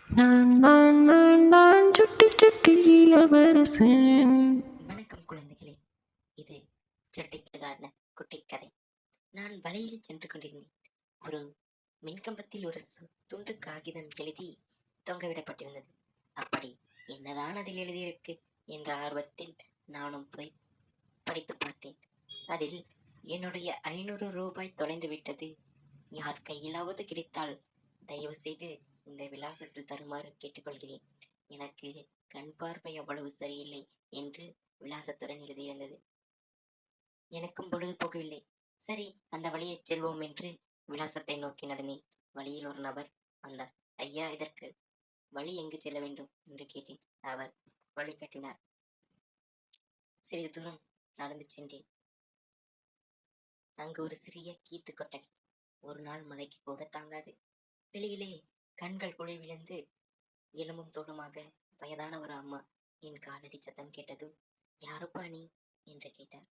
நான் நான் நான் நான் சுட்டி சுட்டி இளவரசன். வணக்கம் குழந்தைகளே, இது சுட்டிக்கான குட்டி கதை. நான் வழியில் சென்று கொண்டிருந்தேன். ஒரு மின்கம்பத்தில் ஒரு துண்டு காகிதம் எழுதி தொங்கவிடப்பட்டிருந்தது. அப்படி என்னதான் அதில் எழுதியிருக்கு என்ற ஆர்வத்தில் நானும் போய் படித்து பார்த்தேன். அதில் என்னுடைய 500 ரூபாய் தொலைந்து விட்டது, யார் கையிலாவது கிடைத்தால் தயவு செய்து இந்த விலாசத்தில் தருமாறு கேட்டுக்கொள்கிறேன். எனக்கு கண் பார்வை அவ்வளவு சரியில்லை என்று விலாசத்துடன் எழுதியிருந்தது. எனக்கும் பொழுது போகவில்லை. சரி, அந்த வழியை செல்வோம் என்று விலாசத்தை நோக்கி நடந்தேன். வழியில் ஒரு நபர் வந்தார். ஐயா, இதற்கு வழி எங்கு செல்ல வேண்டும் என்று கேட்டேன். அவர் வழி காட்டினார். சிறிது தூரம் நடந்து சென்றேன். அங்கு ஒரு சிறிய கீத்து கொட்டகை. ஒரு நாள் மலைக்கு கூட தாங்காது. வெளியிலே கண்கள் குழி விழுந்து எலும்பும் தோளுமாக வயதான ஒரு அம்மா. என் காலடி சத்தம் கேட்டதும், யாருப்பா நீ என்று கேட்டார்.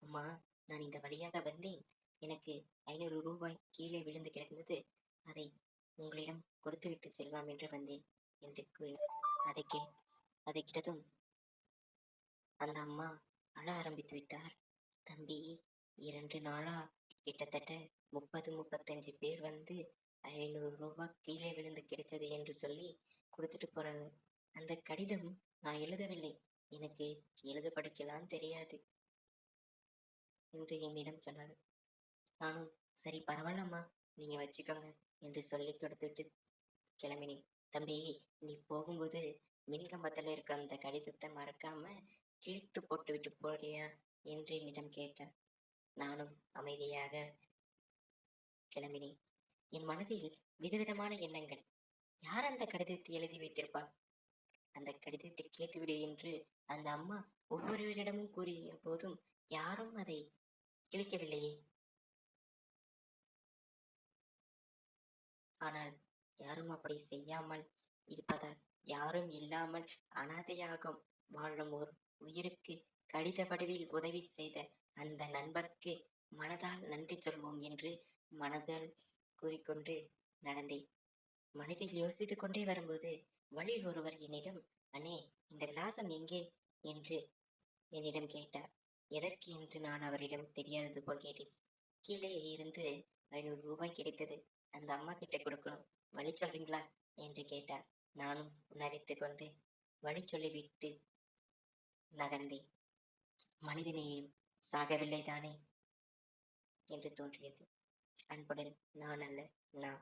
அம்மா, நான் இந்த வழியாக வந்தேன். எனக்கு 500 ரூபாய் கீழே விழுந்து கிடந்தது. அதை உங்களிடம் கொடுத்துவிட்டு செல்லலாம் என்று வந்தேன் என்று கூறினார். அதை கிட்டதும் அந்த அம்மா அழ ஆரம்பித்து விட்டார். தம்பி, 2 நாளா கிட்டத்தட்ட 30-35 பேர் வந்து 500 ரூபாய் கீழே விழுந்து கிடைச்சது என்று சொல்லி கொடுத்துட்டு போறாங்க. அந்த கடிதம் நான் எழுதவில்லை. எனக்கு எழுத படிக்கலாம் தெரியாது என்று என்னிடம் சொன்னார். நானும் சரி, பரவாயில்லம்மா, நீங்க வச்சுக்கோங்க என்று சொல்லி கொடுத்துட்டு கிளம்பினேன். தம்பி, நீ போகும்போது மின்கம்பத்துல இருக்க அந்த கடிதத்தை மறக்காம கிழித்து போட்டு விட்டு போறியா என்று என்னிடம் கேட்டார். நானும் அமைதியாக கிளம்பினேன். என் மனதில் விதவிதமான எண்ணங்கள். யார் அந்த கடிதத்தை எழுதி வைத்திருப்பார்? அந்த கடிதத்தை கிழித்து விடு என்று அந்த அம்மா ஒவ்வொருவரிடமும் கூறிய போதும் யாரும் அதை கிழிக்கவில்லையே. ஆனால் யாரும் அப்படி செய்யாமல் இருப்பதால் யாரும் இல்லாமல் அனாதையாக வாழும் ஒரு உயிருக்கு கடித வடிவில் உதவி செய்த அந்த நண்பருக்கு மனதால் நன்றி சொல்வோம் என்று மனதால் கூறிக்கொண்டு நடந்தேன். மனதில் யோசித்துக் கொண்டே வரும்போது வழியில் ஒருவர் என்னிடம், அண்ணே, இந்த விலாசம் எங்கே என்று என்னிடம் கேட்டார். எதற்கு என்று நான் அவரிடம் தெரியாதது போல் கேட்டேன். கீழே இருந்து 500 ரூபாய் கிடைத்தது, அந்த அம்மா கிட்ட கொடுக்கணும், வழி சொல்றீங்களா என்று கேட்டார். நானும் நகைத்துக் கொண்டு வழி சொல்லிவிட்டு நகர்ந்தேன். மனிதனையும் சாகவில்லை தானே என்று தோன்றியது. அன்புடன், நான் அல்ல, நான்.